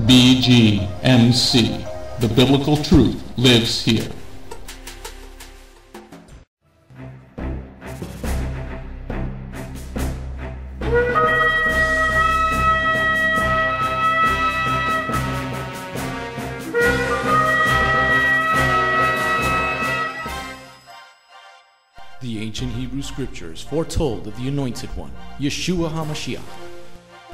BGMC. The biblical truth lives here. The ancient Hebrew scriptures foretold of the Anointed One, Yeshua HaMashiach.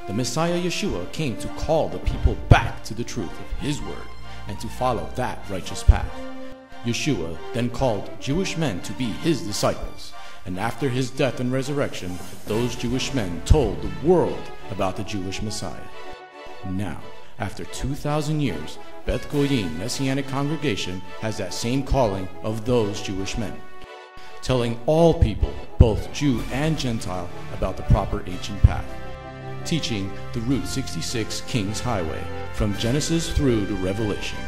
The Messiah Yeshua came to call the people back to the truth of His word and to follow that righteous path. Yeshua then called Jewish men to be His disciples, and after His death and resurrection, those Jewish men told the world about the Jewish Messiah. Now, after 2,000 years, Beth Goyim Messianic Congregation has that same calling of those Jewish men, telling all people, both Jew and Gentile, about the proper ancient path, teaching the Route 66 King's Highway from Genesis through to Revelation,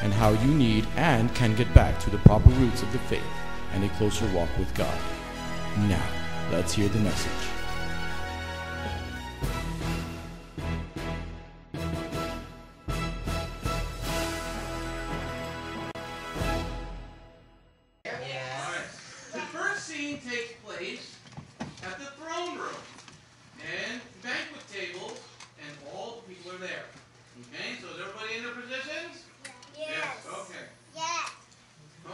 and how you need and can get back to the proper roots of the faith and a closer walk with God. Now, let's hear the message. The first scene takes place at the throne room and banquet tables, and all the people are there. Okay, so is everybody in their positions? Yes. Okay. Yes.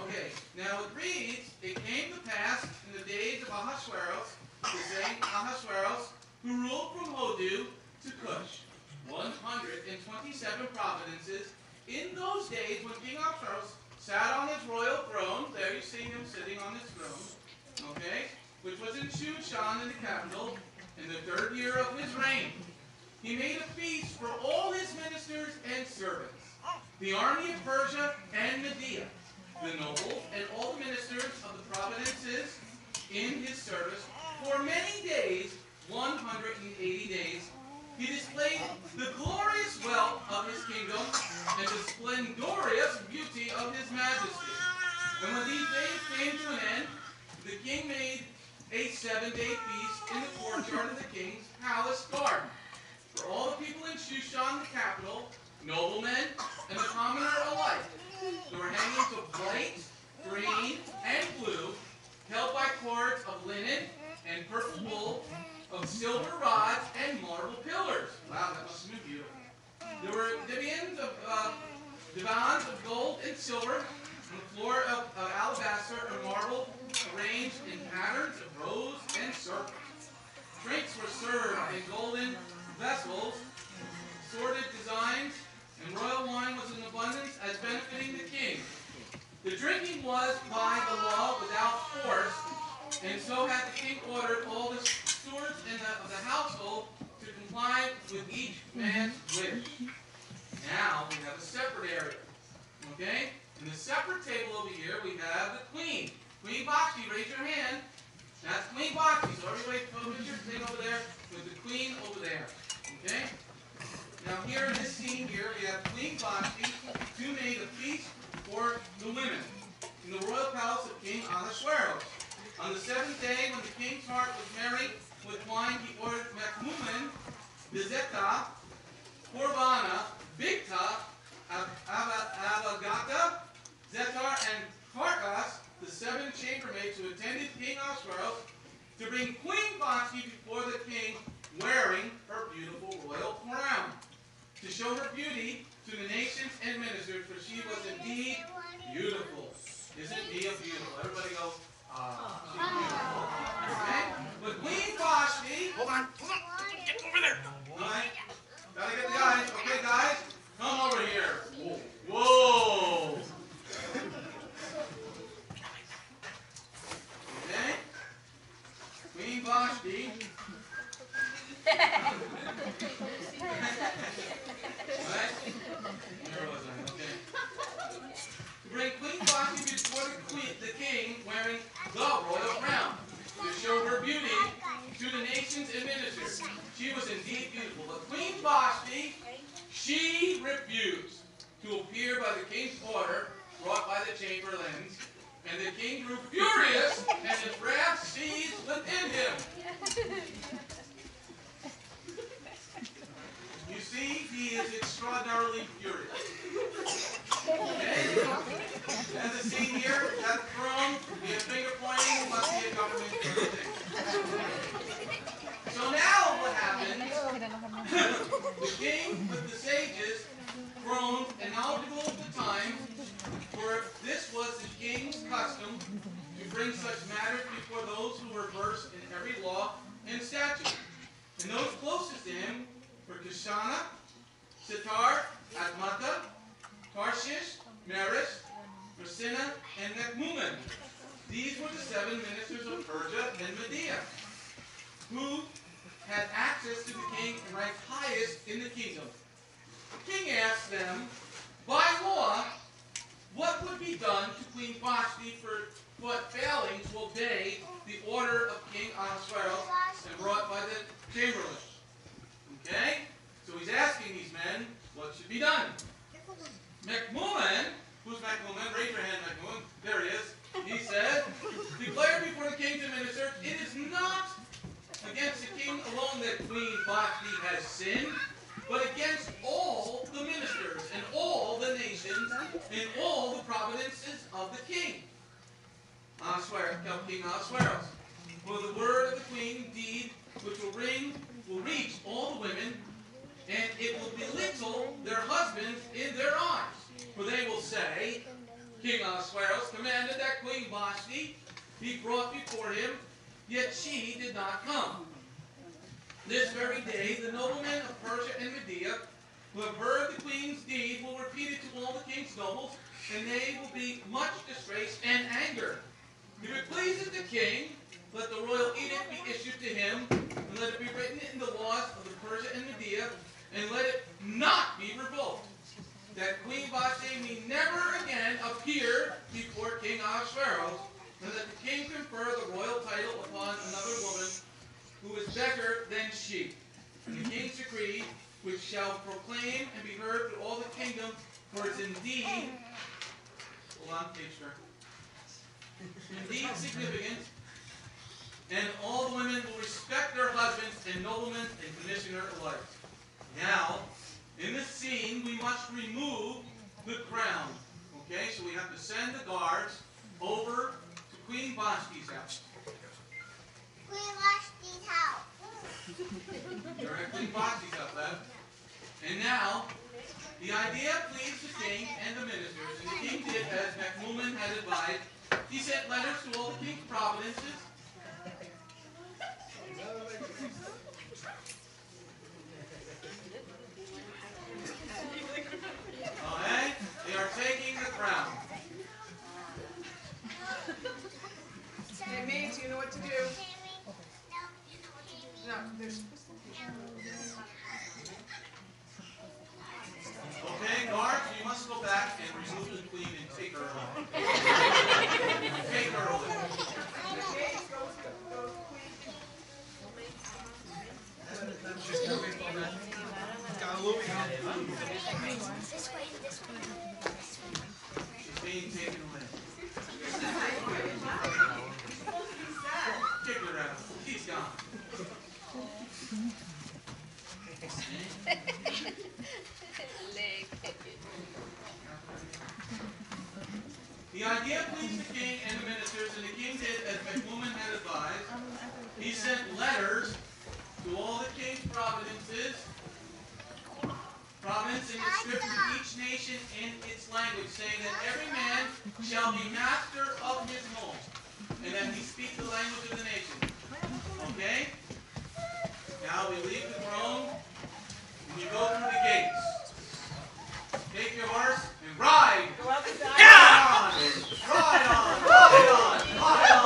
Okay. Now it reads, it came to pass in the days of Ahasuerus, the same Ahasuerus, who ruled from Hodu to Cush, 127 providences. In those days, when King Ahasuerus sat on his royal throne, there you see him sitting on his throne, okay, which was in Shushan in the capital, in the 3rd year of his reign. He made a feast for all his ministers and servants, the army of Persia and Media, the nobles, and all the ministers of the providences in his service. For many days, 180 days, he displayed the glorious wealth of his kingdom and the splendorous beauty of his majesty. And when these days came to an end, the king made a 7-day feast in the courtyard of the king's palace garden for all the people in Shushan, the capital, noblemen, and the commoner alike. There were hangings of white, green, and blue, held by cords of linen and purple wool, of silver rods and marble pillars. Wow, that must have been beautiful. There were divans of gold and silver on the floor of alabaster and marble, arranged in patterns of rose and serpents. Drinks were served in golden vessels, assorted designs, and royal wine was in abundance as benefiting the king. The drinking was by the law without force, and so had the king ordered all the stewards of the household to comply with each man's wish. Now we have a separate area. Okay? In the separate table over here we have the queen. Queen Vashti, raise your hand. That's Queen Vashti. So everybody focus your thing over there with the queen over there. Okay? Now here in this scene here we have Queen Vashti who made a feast for the women in the royal palace of King Ahasuerus. On the 7th day, when the king's heart was merry with wine, he ordered Mechmumen, Bezeta, Corbana, Bigta, Abagata, Zetar, and Cargas, the 7 chambermaids who attended King Ahasuerus, to bring Queen Vashti before the king wearing her beautiful royal crown, to show her beauty to the nations and ministers, for she was indeed beautiful. Isn't Mia beautiful? Everybody go, she's beautiful. Okay? But Queen Vashti, hold on, get over there. Alright? Gotta get the guys. Okay, guys? Come over here. Whoa. Okay? Queen Vashti. Alright? Where was I? Okay. To bring Queen Vashti before the king wearing the royal crown. is extraordinarily furious. Okay? And the scene here, that throne, the finger pointing, must be a government thing. So now what happens, the king with the sages, grown and knowledgeable of the times, for this was the king's custom to bring such matters before those who were versed in every law and statute. And those closest to him were Kishana, Sitar, Admata, Tarshish, Meres, Rasina, and Nechmuman. These were the 7 ministers of Persia and Media, who had access to the king and ranked highest in the kingdom. The king asked them, by law, what would be done to Queen Vashti for what failing to obey the order of King Ahasuerus and brought by the chamberlain? Okay? So he's asking these men, what should be done? Mechmuman, who's Mechmuman? Raise your hand, Mechmuman. There he is. He said, declare before the king to minister, it is not against the king alone that Queen Vashti has sinned, but against all the ministers and all the nations and all the providences of the king. King Ahasuerus. For the word of the queen, indeed, which will reach all the women, and it will belittle their husbands in their eyes. For they will say, King Ahasuerus commanded that Queen Vashti be brought before him, yet she did not come. This very day, the noblemen of Persia and Media, who have heard the queen's deed, will repeat it to all the king's nobles, and they will be much disgraced and angered. If it pleases the king, let the royal edict be issued to him, and let it be written in the laws of the Persia and Media, and let it not be revoked, that Queen Vashti may never again appear before King Ahasuerus, and that the king confer the royal title upon another woman who is better than she. And the king's decree, which shall proclaim and be heard through all the kingdom, for it's indeed, hold on, page turn, indeed significant, and all the women will respect their husbands and noblemen and commissioner alike. Now, in this scene, we must remove the crown. Okay, so we have to send the guards over to Queen Vashti's house. Queen Vashti's house. You're at Queen Vashti's house, lad. And now, the idea pleased the king and the ministers, and the king did as Mechmuman had advised. He sent letters to all the king's providences. Okay? They are taking the crown. Hey, maids, you know what to do. No, there's... Okay, guards, you must go back and remove the queen and take her away. Take her away. She's being taken away. Kick her out. She's gone. The idea pleased the king and the ministers, and the king did as Mechmuman had advised. He sent letters to all the king's providences, province in the script of each nation in its language, saying that every man shall be master of his home, and that he speak the language of the nation. Okay? Now we leave the throne, and you go through the gates. Take your horse and ride! Go out the side. Ride on! Ride on! Ride on!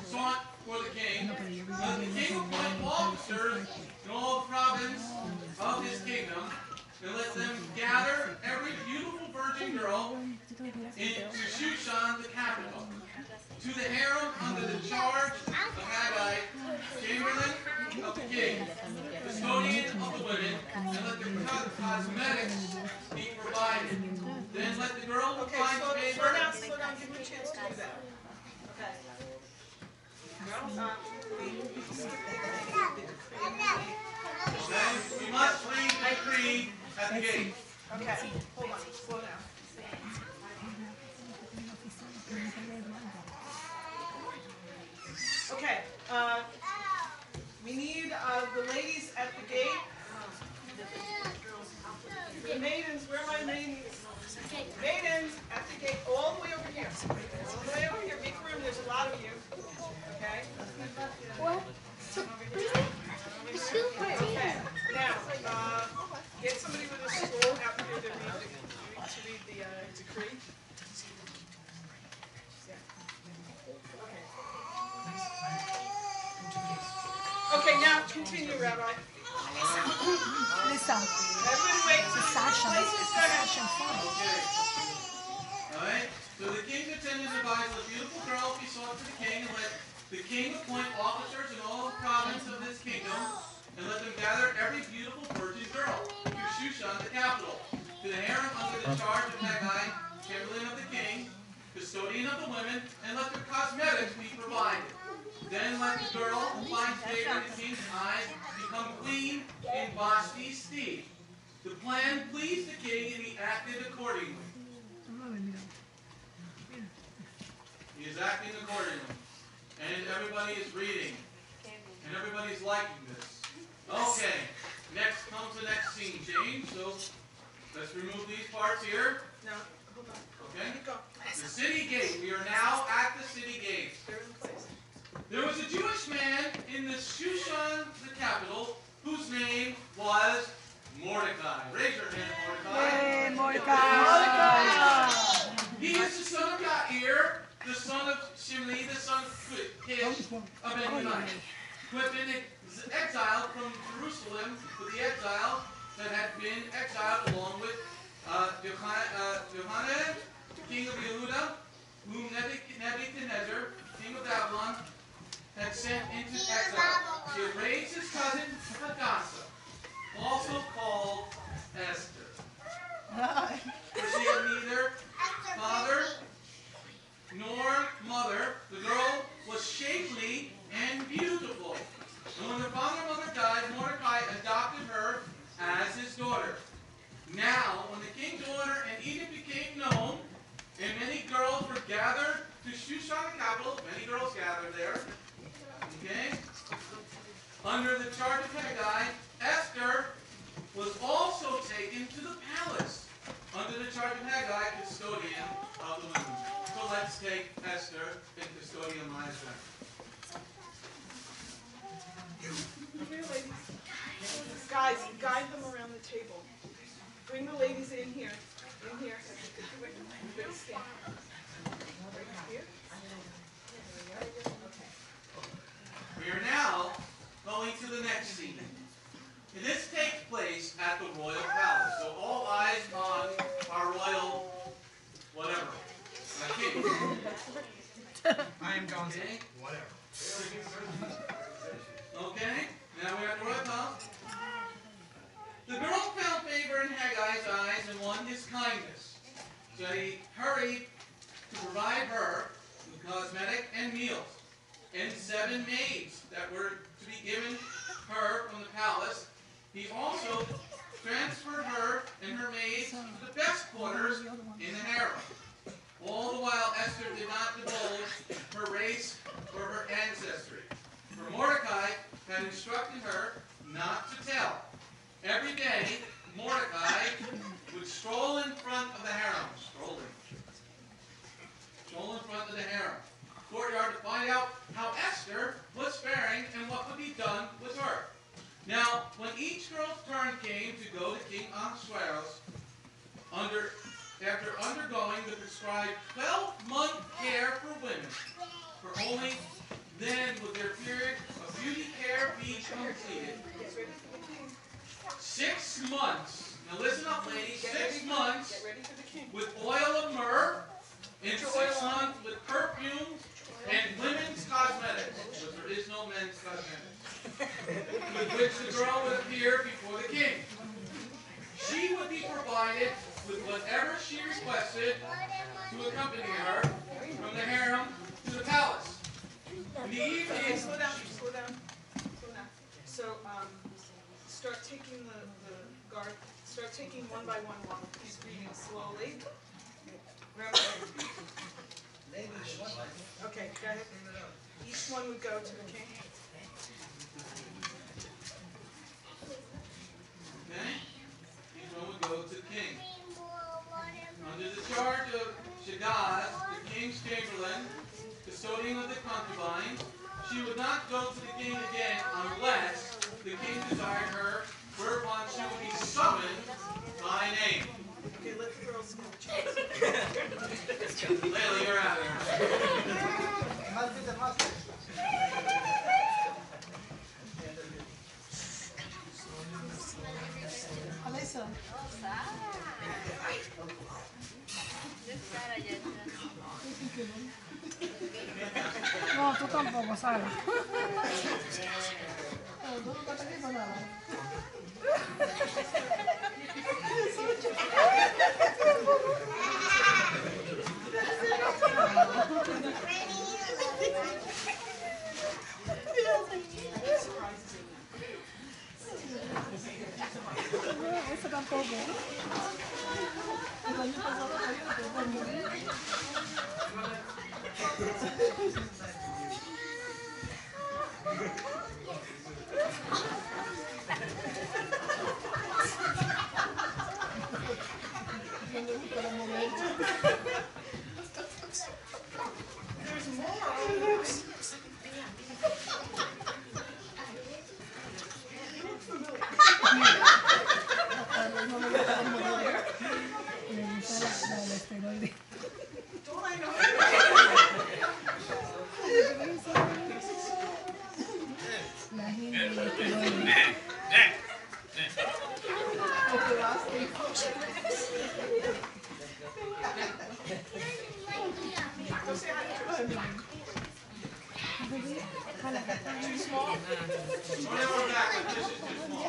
sought for the king. Let the king appoint officers in all the province of his kingdom, and let them gather every beautiful virgin girl into Shushan, the capital, to the harem under the charge of Haggai, chamberlain of the king, custodian of the women, and let their cosmetics be provided. Then let the girl who finds favor. Slow down, give me a chance to do that. Okay. Then we must read the decree at the gate. Okay, hold on, slow down. Okay, we need the ladies at the gate. The maidens, where are my maidens? Maidens at the gate, all the way over here. All the way over here, make room, there's a lot of you. Okay? What? Okay, now, get somebody with a scroll out here to read the decree. Okay, now continue, Rabbi. Listen. Everybody wait. Sasha. Alright? So the king attended and advised the beautiful girl be sought for the king, and let the king appoint officers in all the province of his kingdom, and let them gather every beautiful virgin girl to Shushan, the capital, to the harem under the charge of Haggai, chamberlain of the king, custodian of the women, and let their cosmetics be provided. Then let the girl who finds favor in the king's eyes become queen in Vashti's stead. The plan pleased the king, and he acted accordingly. He is acting accordingly. And everybody is reading. And everybody's liking this. Okay. Next comes the next scene change. So let's remove these parts here. No, hold on. Okay? Keep going. The city gate. We are now at the city gate. They're in place. There was a Jewish man in the Shushan, the capital, whose name was Mordechai. Raise your hand, Mordechai. Hey, Mordechai. He is the son of Yair, the son of Shimei, the son of Kish, of Benjamin, who had been exiled from Jerusalem with the exiles that had been exiled along with Yohanan, king of Yehuda, whom Nebuchadnezzar, king of Babylon, had sent into exile. He had raised his cousin Hadassah, also called Esther. For she had neither father nor mother. The girl was shapely and beautiful. And when her father and mother died, Mordecai adopted her as his daughter. Now, when the king's order in Egypt became known, and many girls were gathered to Shushan, the capital, many girls gathered there, okay, under the charge of Haggai, Esther was also taken to the palace under the charge of Haggai, custodian of the women. So let's take Esther and custodian Mordechai. Here, ladies. Guys, guide them around the table. Bring the ladies in here. In here. Everybody stand. Right here. We are now going to the next scene. And this takes place at the royal palace. So all eyes on our royal whatever. King. I am John's. Okay. Whatever. Okay. Now we're at the royal palace. The girl found favor in Haggai's eyes and won his kindness. So he hurried to provide her with cosmetic and meals, and 7 maids that were to be given her from the palace. He also transferred her and her maids to the best quarters in the harem. All the while, Esther did not divulge her race or her ancestry, for Mordecai had instructed her not to tell. Every day, Mordecai would stroll in front of the harem, stroll in front of the harem courtyard to find out how Esther was faring and what would be done with her. Now, when each girl's turn came to go to King Ahasuerus, after undergoing the prescribed 12-month care for women, for only 6 months. Now listen up, ladies. 6 months Get ready for the king. with oil of myrrh, and 6 months with perfumes and women's cosmetics, but there is no men's cosmetics, with which the girl would appear before the king. She would be provided with whatever she requested to accompany her from the harem to the palace. In the evening, Okay, slow down. So, start taking the guard. Start taking one by one while he's reading slowly. Grab it. Okay, go ahead. Each one would go to the king. okay, each one would go to the king. Under the charge of Shagaz, the king's chamberlain, custodian of the concubines, she would not go to the king again unless the king desired her, whereupon she would be summoned by name. Okay, let the girls go. Chance. Layla, you're out. Alyssa. No, tú tampoco, Sara. Tú no estás aquí para nada. Eso tampoco. El año pasado There's more. Don't I know? Go say hi to her. Too small? Whatever back, but this is too small.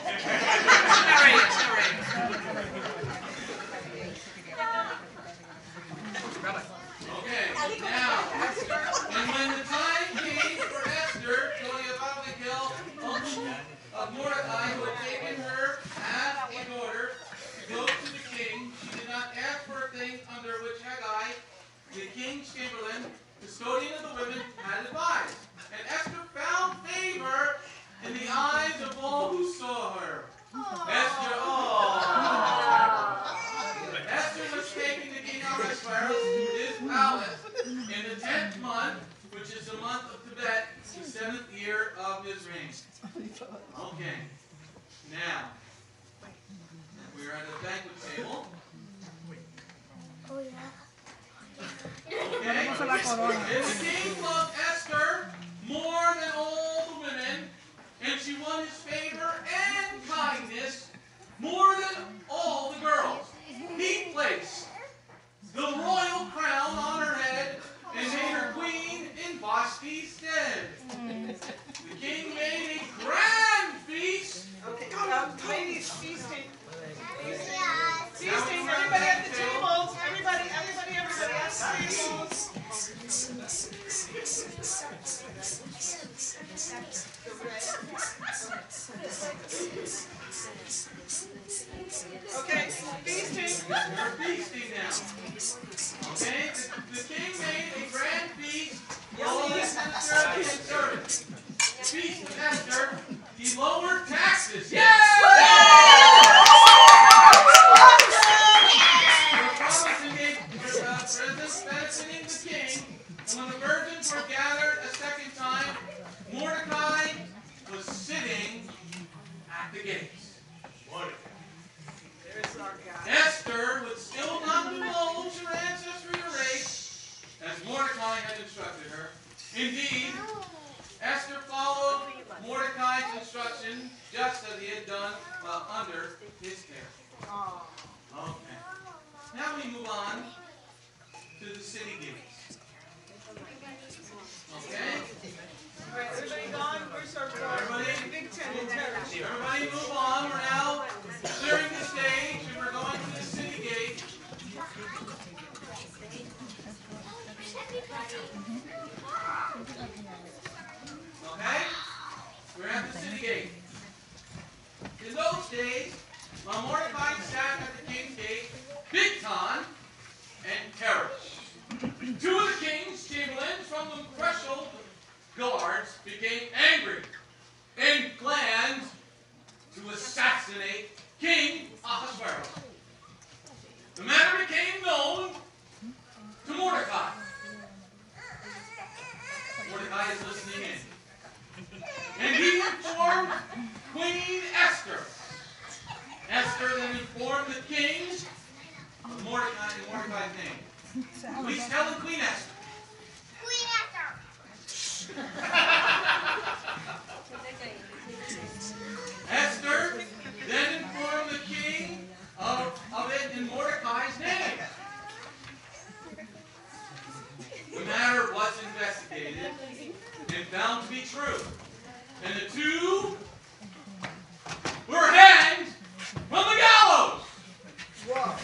Okay, now, and when the time came for Esther, Tony about to kill uncle of Mordechai, who had taken her as a daughter, to go to the king, she did not ask for a thing under which Haggai, the king's chamberlain, custodian of the women, had advised. And Esther found favor in the eyes of all who saw her. Esther, Esther was taken to King Ahasuerus to his palace in the 10th month, which is the month of Tebet, the 7th year of his reign. Okay, now, we're at the banquet table. Okay, and the king loved Esther more than all the women, and she won his favor and kindness more than all the girls. He placed the royal crown on her head and made her queen in Vashti's stead. The king made a grand feast. Okay, ladies, feasting. Feasting, everybody at the tables. Everybody at the tables. Okay, feasting. We're feasting now. Okay, the king made a grand feast for all his ministers and servants. guards became angry and planned to assassinate King Ahasuerus. The matter became known to Mordechai. Mordechai is listening in. And he informed Queen Esther. Esther then informed the king of Mordecai in Mordecai's name. Please tell the Queen Esther. Queen Esther. Esther then informed the king of it in Mordecai's name. The matter was investigated and found to be true. And the two were hanged from the gallows. Whoa.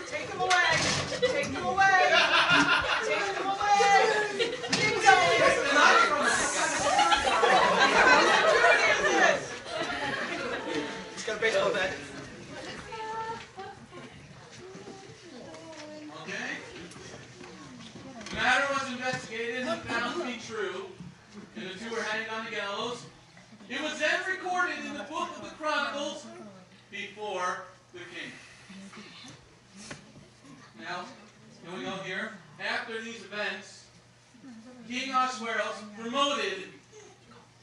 Take them away. Take them away. Take them away. Keep going. Take the knife from He's got a baseball bat. Okay? The matter was investigated and found to be true, and the two were hanged on the gallows. It was then recorded in the book of the Chronicles before the king. Now, can we go here? After these events, King Ahasuerus promoted.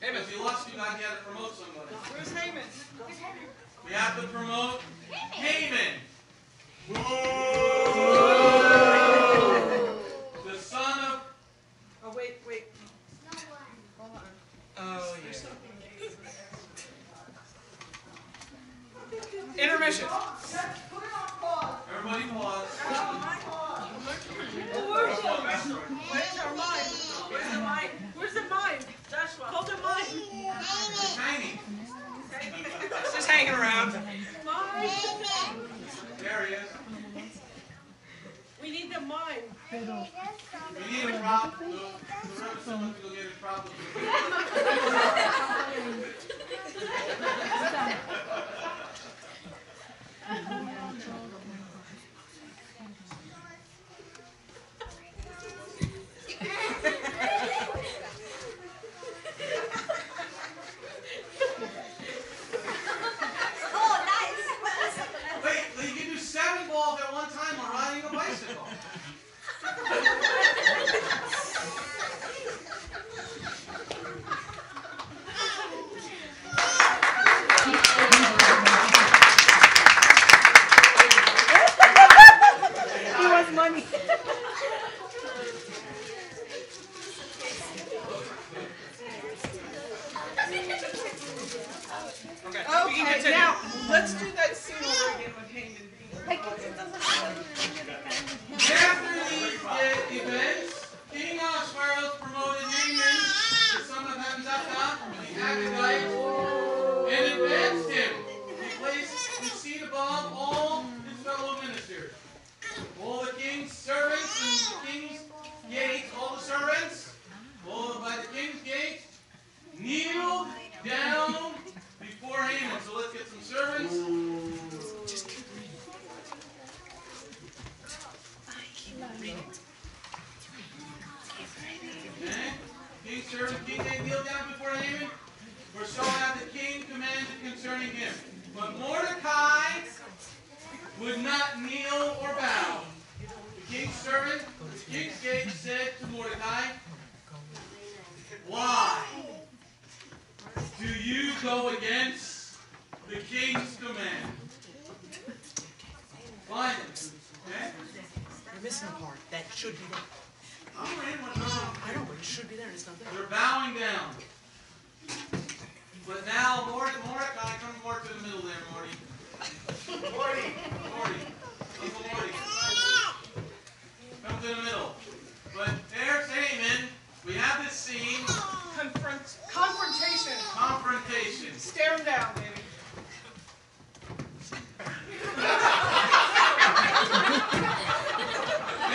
Because he lost you guys, he had to promote somebody. Where's Haman? We have to promote Haman. The son of. Oh, wait. No one. Oh, yeah. Intermission. Put it on pause. Everybody pause. Where's our mind? Where's the mind? Where's the mind? Joshua. Call the mind. It's tiny. It's just hanging around. Mind. There he is. We need the mind. We need a prop. The room is someone to go get a prop. Wait, you can do 7 balls at one time while riding a bicycle. He wants money. Okay, now let's do that scene over again with Haman. After these events, King Ahasuerus promoted Haman, the son of Hamzatha, the Agagite, and advanced him. He placed his seat above all his fellow ministers. All the king's servants and the king's gates, all the servants, all by the king's gate, kneeled down before Haman. So let's get some servants. Okay. King's servant, King, they kneel down before Haman, for so hath the king commanded concerning him. But Mordechai would not kneel or bow. The king's servant, the king's gate, said to Mordechai, why do you go against the king's command? Find it. Okay? You're missing a part. That should be there. I'm reading what's wrong. I know, but it should be there and it's not there. They're bowing down. But now, Mordecai, come more to the middle there, Morty. Morty. Uncle Morty. Come to the middle. But there's Haman. We have this scene. Confrontation. Confrontation. Stare him down, baby.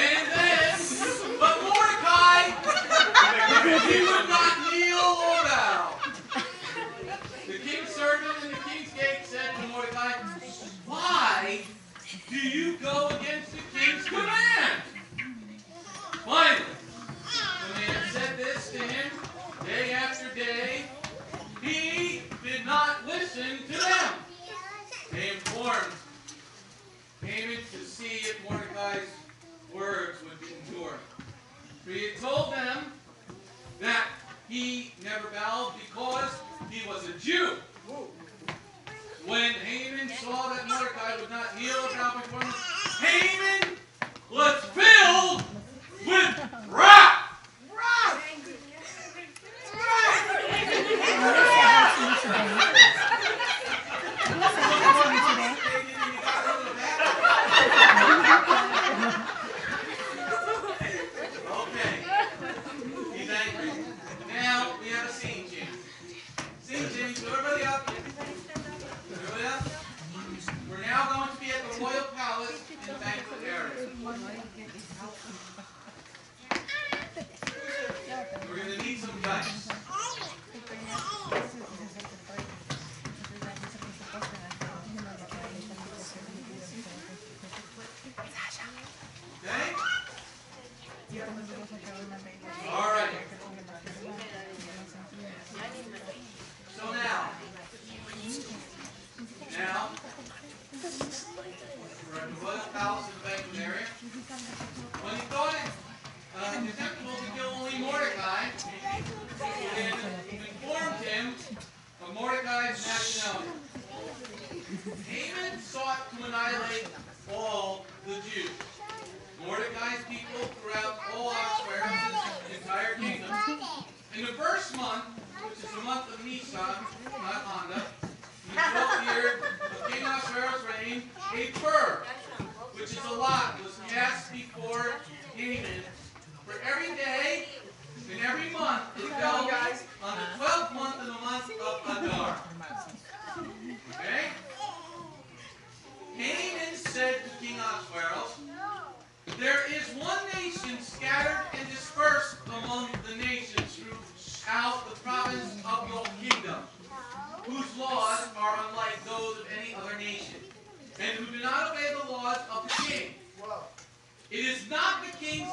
And then, but Mordecai, he would not kneel or bow. The king's servant and the king's gate said to Mordecai, why do you go against the king's command? Finally, the man said day after day, he did not listen to them. They informed Haman to see if Mordecai's words would endure. For he had told them that he never bowed because he was a Jew. When Haman saw that Mordecai would not kneel or bow before him, Haman was filled with wrath. We're going to need some guns. Okay? All right. So now, we're at the royal palace in the banquet area. When he thought it acceptable to kill only Mordecai, he informed him of Mordecai's nationality. Haman sought to annihilate all the Jews. Mordecai's people throughout all Ahasuerus' entire kingdom. In the first month, which is the month of Nisan, not Honda, in the 12th year of King Ahasuerus' reign, a fur, which is a lot, was cast before Haman. For every day and every month it fell on the 12th month in the month of Adar. Okay? Haman said to King Ahasuerus, there is one nation scattered and dispersed among the nations throughout the province of your kingdom, whose laws are unlike those of any other nation, and who do not obey the laws of the king. It is not in the king's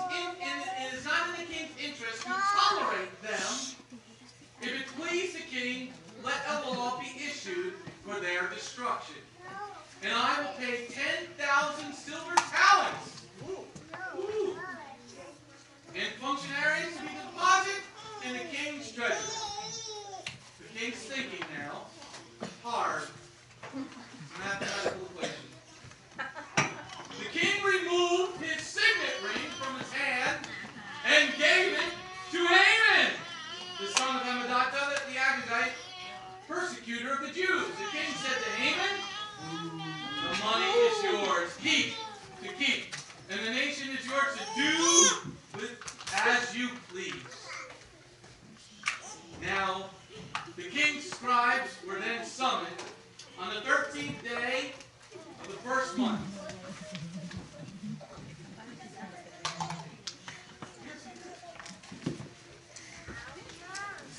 interest to tolerate them. If it please the king, let a law be issued for their destruction. And I will pay 10,000 silver talents. Ooh. And functionaries to be deposited in the king's treasury. The king's thinking now. Hard. Mathematical equation. The king removed his signet ring from his hand and gave it to Haman, the son of Hammedatha, the Agagite, persecutor of the Jews. The king said to Haman, the money is yours, keep, and the nation is yours to do with as you please. Now, the king's scribes were then summoned on the 13th day of the first month.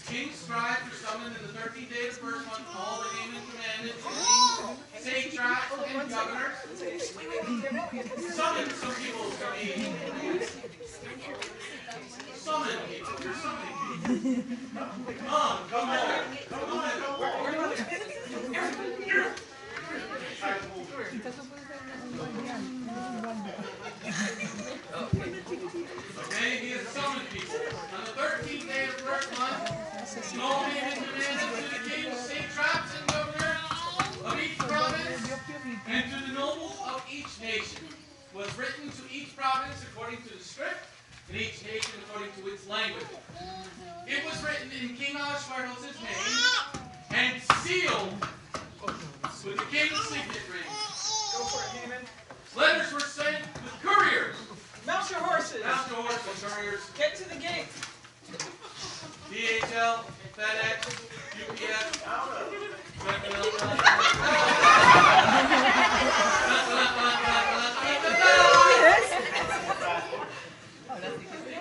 King's scribes were summoned in the 13th day of the first month, all the Haman commanded, satraps and governors. Summoned some people to be. Summon people. You're summoning people. Come on. Okay, he has summoned people. On the 13th day of the first month, all Haman commanded to the kings, satraps, and governors of each province, and to the nobles of each nation, was written to each province according to the script, and each nation according to its language. It was written in King Ahasuerus' name, and sealed with the king's signet ring. Go for it, Haman. Letters were sent with couriers. Mount your horses. Mount your horses, couriers. Get to the gate. DHL, FedEx, UPS.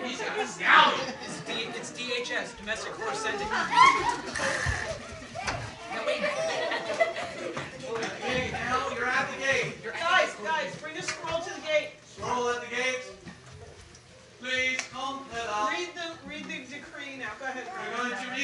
He's got a stallion. It's DHS, domestic horse sending. Now wait. Now you're at the gate. Guys, bring a scroll to the gate. Scroll at the gate. Please come, let us. Read the decree now. Go ahead, We're Greg. going to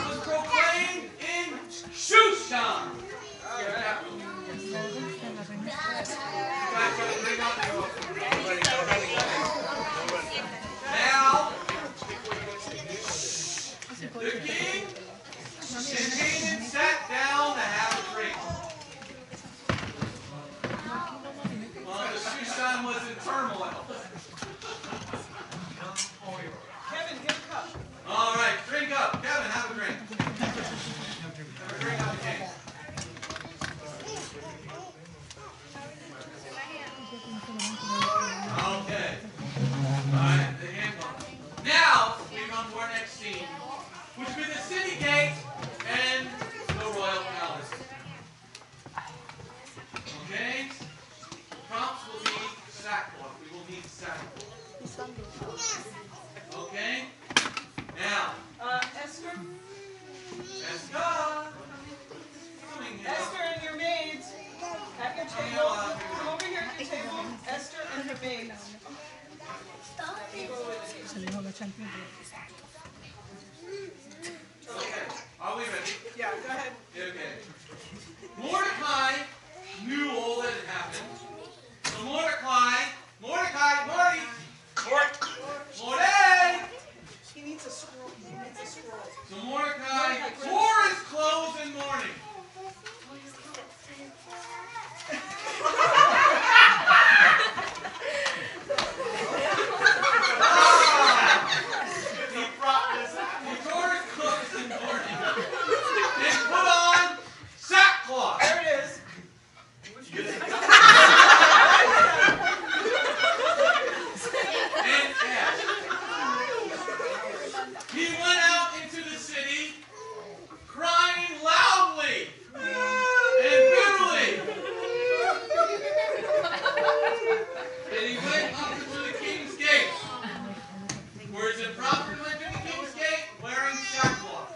was proclaimed in Shushan. Your capital. Now, the king and Haman sat down to have a drink. Well, the Shushan was in turmoil. Kevin, get a cup. All right, drink up. Kevin, have a drink. Have a drink on the king. Okay. All right, the hand pump. Now, we come to our next scene, which will be the city gate and the royal palace. Okay? Prompts will be sackcloth. We will need sackcloth. Okay? Now, Esther. Esther. Coming here. Esther and your maids at your table. Come over here at the table. Esther and her maids. Okay. Are we ready? Yeah, go ahead. Okay. Mordechai knew all that had happened. So Mordecai, He needs a scroll. So Mordecai tore his clothes in mourning. He tore his clothes in mourning and put on sackcloth. There it is. And ash. He went out into the city crying loudly and bitterly. And he went up into the king's gate. Where is it proper to enter the king's gate? Wearing sackcloth.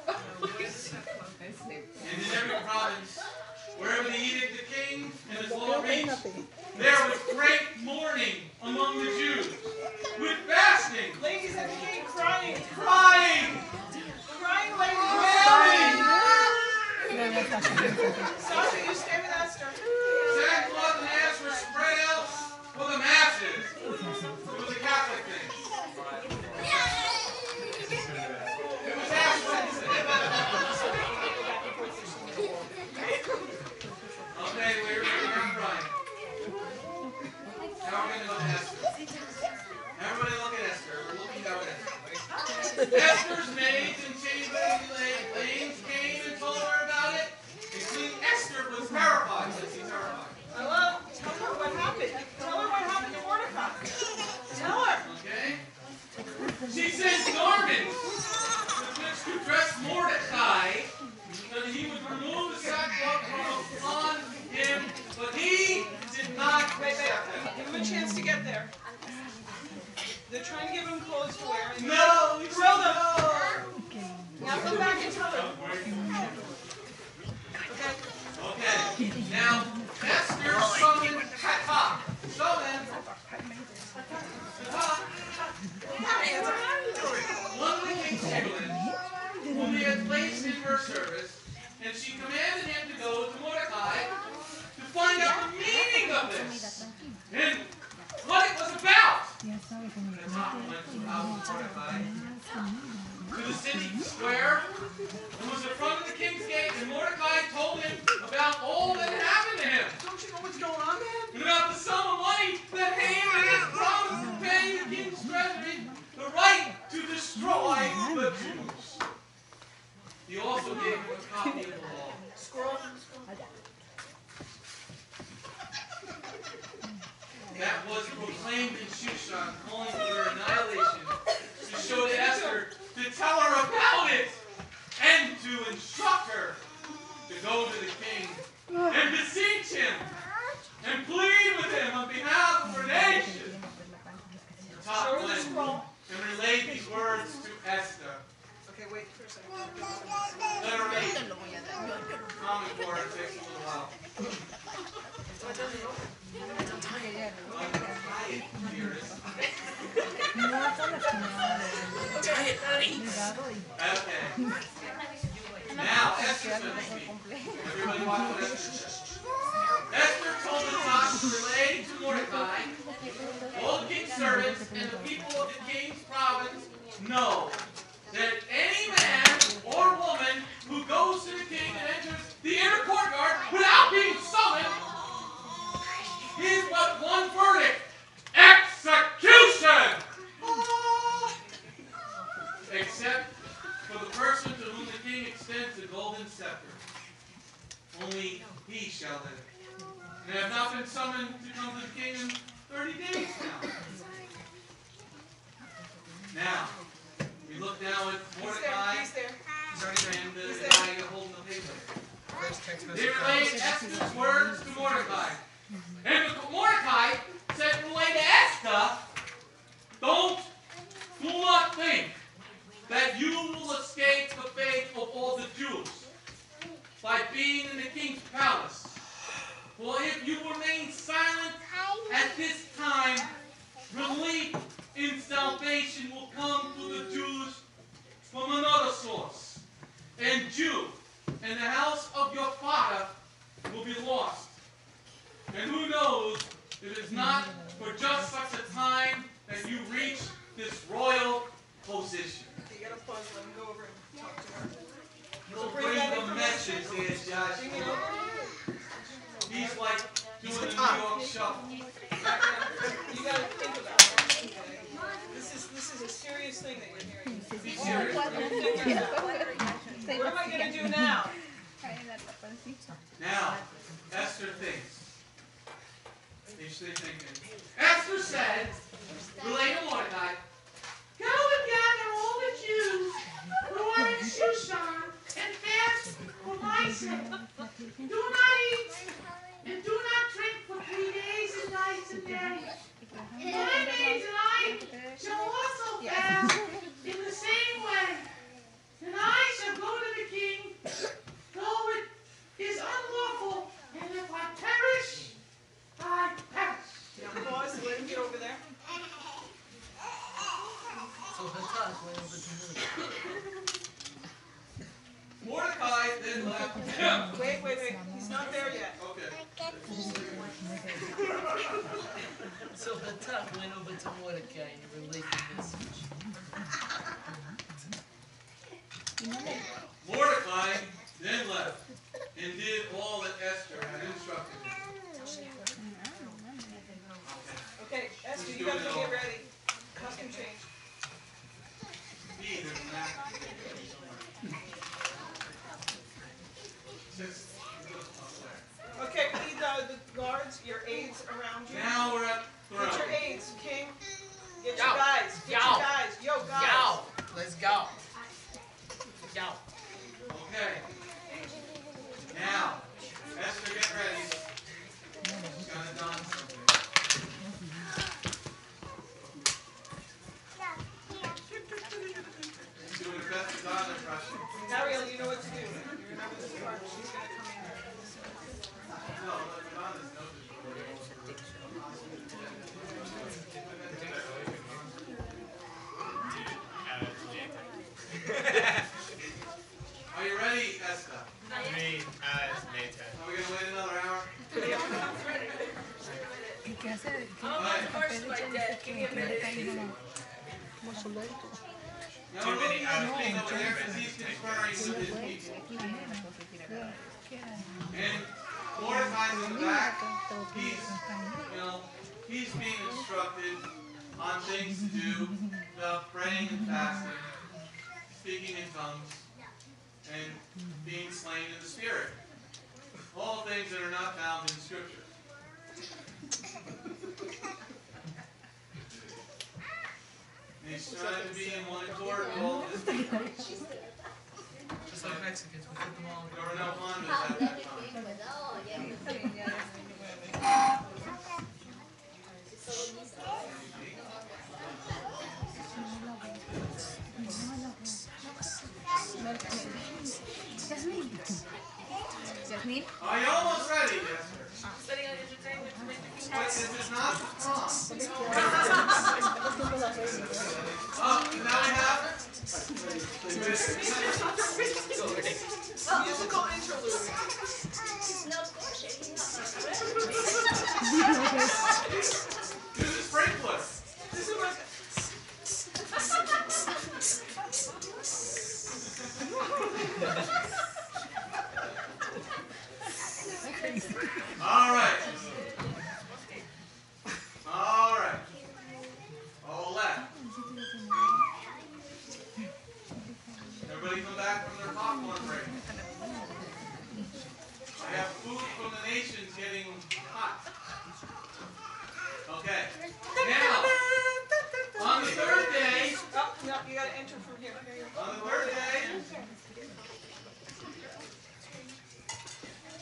And in every province, wherever the edict the king and his law reached, there was great mourning among the Jews, with fasting, Ladies and the king crying. crying, Ladies. wailing. Sasha, you stay with Esther. Sackcloth and ash were spread out for the masses. It was a Catholic thing. It was ash sensitive. Okay, we're not crying. Now we're going to look at Esther. Everybody look at Esther. We're looking down at Esther. Esther's maids and chamberlains came and told her about it. And Queen Esther was terrified. Let's see, terrified. Hello? Tell her what happened. Tell her what happened to Mordecai. Tell her. Okay? She sent garments with which to dress Mordechai so that he would remove the sackcloth from on him, but he did not accept it. Give him a chance to get there. They're trying to give him clothes to wear. And No! Drill them. No! Now come back and tell her. Okay. Now, Esther summoned Haman. So then, one of the king's chamberlains, whom he had placed in her service, and she commanded him to go to Mordecai to find out the meaning of this and what it was about. Haman went to the house of Mordecai, to the city square, and was in front of the king's gate, and Mordecai told him about all that had happened to him. Don't you know what's going on, man? And about the sum of money that Haman had promised to pay the king's treasury, the right to destroy the Jews. He also gave him a copy of the law. Scroll. That was proclaimed in Shushan, calling for their annihilation, to show to Esther, to tell her about it, and to instruct her to go to the king and beseech him and plead with him on behalf of her nation. The top went and relayed these words to Esther. Okay, wait for a second. Let her read. Common for it takes a little while. Tie it, honey. Okay. 17. Everybody watch what Esther says. Esther told the talk to relay to Mordechai, all the king's servants, and the people of the king's province know that any man or woman who goes to the king and enters the inner courtyard without being summoned is but one verdict: execution! Except for the person to whom the king extends the golden scepter. Only he shall live. And have not been summoned to come to the king in 30 days now. Now, we look now at Mordechai He's there. and the guy holding the paper. They relate Esther's words to Mordechai. And Mordecai said, relay to Esther, do not think that you will escape the fate of all the Jews by being in the king's palace. For if you remain silent at this time, relief in salvation will come to the Jews from another source. And you and the house of your father will be lost. And who knows if it's not for just such a time that you reach this royal position. You gotta pause, let him go over and talk to her. He'll bring the message there, Josh. He's like doing the New York shuffle. You gotta think about it. This is a serious thing that you're hearing. Be serious. What am I gonna do now? Now, Esther thinks. She's thinking. Esther said, relay to Mordecai, go and gather all the Jews who are in Shushan and fast for my sake. Do not eat and do not drink for 3 days and nights and days. 9 days and I shall also fast in the same way. And I shall go to the king, though it is unlawful, and if I perish, I perish. Now pause, let him get over there. Mordecai then left him. Wait. He's not there yet. Okay. So Hatak went over to Mordechai and relayed the message. Mordecai then left and did all that Esther had instructed him. Okay, Esther, you gotta get ready. Costume change. Neither than that. Okay, we need the guards, your aides around you. Now we're at Get throne. your aides, King. Get Yo. your guys. Get Yo. your guys. Yo, guys. Yo, let's go. Yo. Okay. Now, Esther, get ready. She's gonna don something. She's doing her best Don impression. Ariel, you know what to do. You remember this part. She's gonna come in. No, Don is noted. Are you ready, Esther? Me as Nathan. Are we gonna wait another hour? ¿Y qué hace? No, we're looking at the thing over there because he's conferring with his people. And Mordecai's in the back. He's being instructed on things to do, about praying and fasting, speaking in tongues, and being slain in the spirit. All things that are not found in Scripture. And he's trying to be in one accord with all his people. Just like Mexicans, we put them all in. There were no Hondas at that time. Jasmine? Are you almost ready, Esther? But this is not the prom. Now we have musical All right. All right. All left. Everybody come back from their popcorn break. I have food from the nations getting hot. Okay. Now, on the third day. Oh, no, you gotta enter from here. On the third day,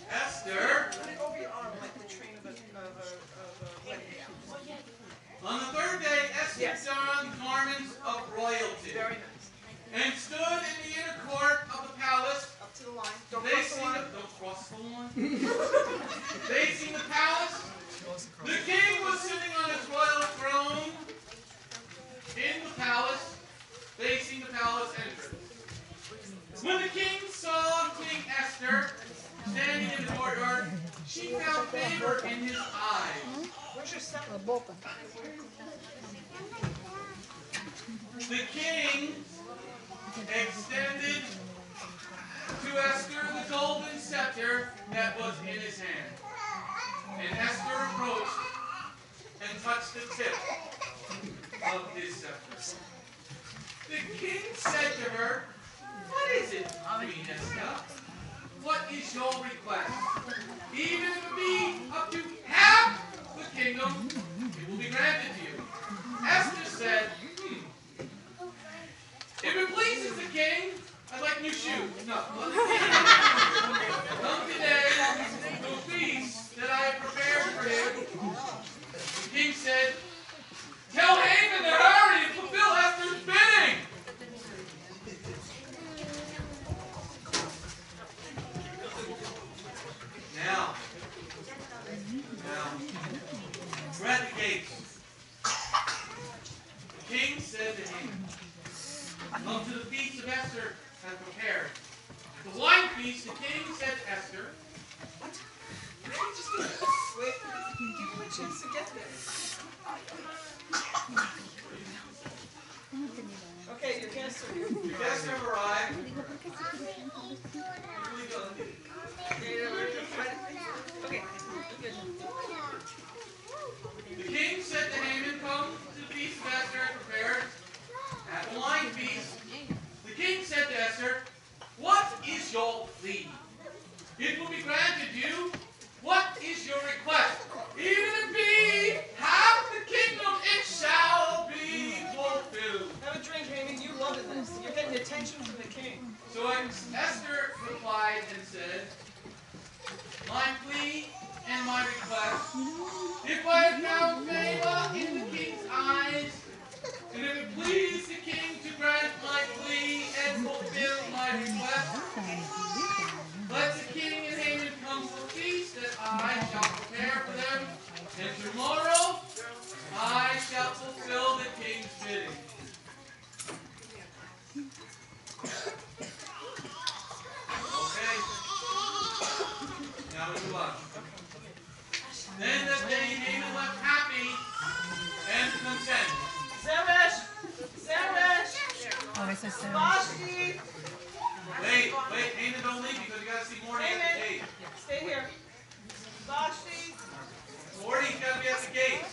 Esther. Put it over your arm like the train of a wedding gown. On the third day, Esther donned garments of royalty. Very nice. And stood in the inner court of the palace. Up to the line. Don't cross the line. Don't cross the line. Facing the palace. The king was sitting on his royal throne in the palace, facing the palace entrance. When the king saw Queen Esther standing in the courtyard, she found favor in his eyes. Where's your son? The king extended to Esther the golden scepter that was in his hand. And Esther approached and touched the tip of his scepter. The king said to her, "What is it, Queen Esther? What is your request? Even if it be up to half the kingdom, it will be granted to you." Esther said, "If it pleases the king, I'd like new shoes." No, let the king come today to a feast that I have prepared for him. The king said, "Tell Haman to hurry and fulfill Esther's bidding." Now, we're at the gates. The king said to Haman, "Come to the feast of Esther has prepared." At the wine feast, the king said to Esther, Wait, give him a chance to get there. Okay, your guests are here. "Your guests have arrived." Okay. The king said to Haman, "Come to the feast of Esther has prepared." At the wine feast, the king said to Esther, "What is your plea? It will be granted you. What is your request? Even if it be half the kingdom, it shall be fulfilled." Have a drink, Haman. You loving this. You're getting attention from the king. So Esther replied and said, "My plea and my request, if I have found favor in the king's eyes, and if it please the king to grant my plea and fulfill my request, let the king and Haman come to the feast that I shall prepare for them, and tomorrow I shall fulfill the king's bidding." Okay. Now we move on. Then that day Haman left happy and content. Zeresh! Zeresh! Oh, eso es Vashti! Wait, Haman, don't leave because you gotta see Morty at the Haman! gate. Stay here. Vashti! Morty's gotta be at the gate.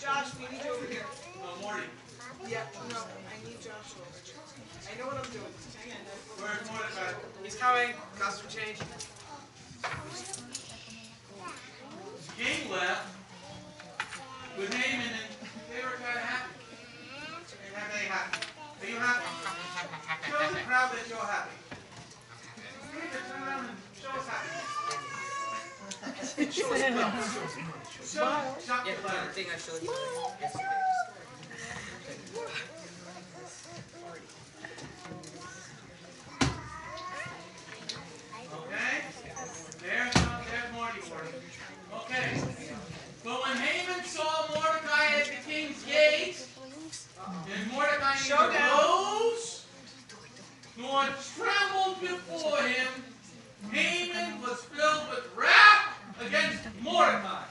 Josh, we need you over here. No, Morty. Yeah, no, I need Josh over here. I know what I'm doing. Hang on. Where's Mordechai? He's coming. Costume change. The king left with Haman and they were kind of happy. Are they happy? Are you happy? Show the crowd that you're happy. David, turn around and show us happy. Show the Yeah, letter. the thing I showed you yesterday. Okay? There's Morty for you. Okay. But when Haman saw Mordecai at the king's gate, and Mordecai neither rose nor trembled before him, Haman was filled with wrath against Mordecai.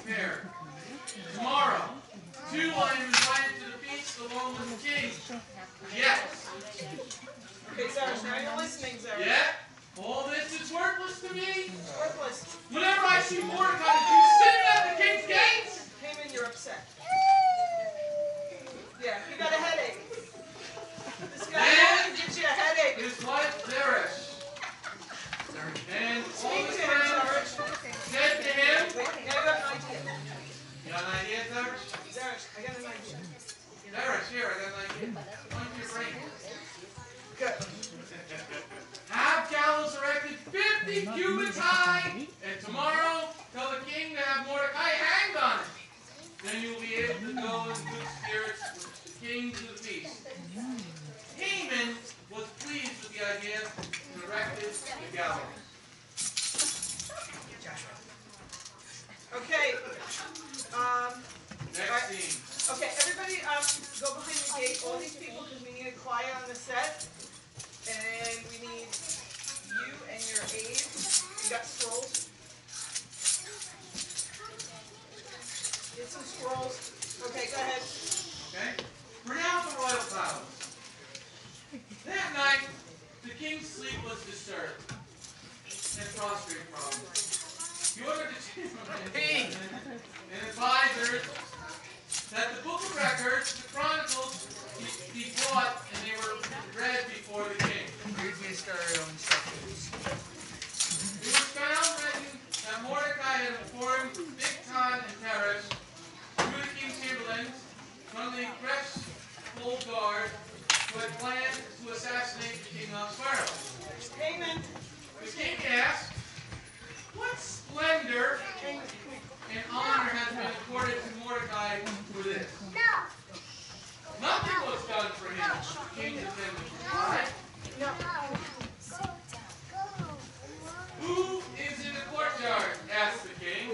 prepared. Tomorrow, too, I am invited to the feast along with the king. Yes. Okay, Zeresh, now you're listening, Zeresh. Yeah? All this is worthless to me. Worthless. Whenever I see Mordechai, the Jew sitting at the king's gates. Haman, you're upset. Yeah, you got a headache. This guy only gives you a headache. His wife, Zeresh. And all Speak his to him, friends Zeresh. said to him, Now you got an idea. you got an idea, Zeresh? Zeresh, I got an idea. Zeresh, here, I got an idea. Point to your brain. Good. Have gallows erected 50 cubits high, and tomorrow tell the king to have Mordechai hanged on it. Then you will be able to go in good spirits with the king to the feast. Haman was pleased with the idea and erected the gallows. Okay. Next scene. Okay, everybody go behind the gate. All these people, because we need a quiet on the set. And we need you and your aide. You got scrolls? Get some scrolls. Okay, go ahead. Okay? Bring out the royal palace. That night, the king's sleep was disturbed and prostrate from him. He ordered the chamberlain and advisors that the book of records, the chronicles, be brought and they were read before the king. Here's me started on instructions. It was found written that Mordechai had informed Bigtan and Teresh, two of the king's chamberlains, from the fresh full guard who had planned to assassinate the King Ahasuerus. Haman. The king asked, what splendor and honor has been accorded to Mordechai for this? Nothing was done for him, the king defended. Why? No. Who is in the courtyard? Asked the king.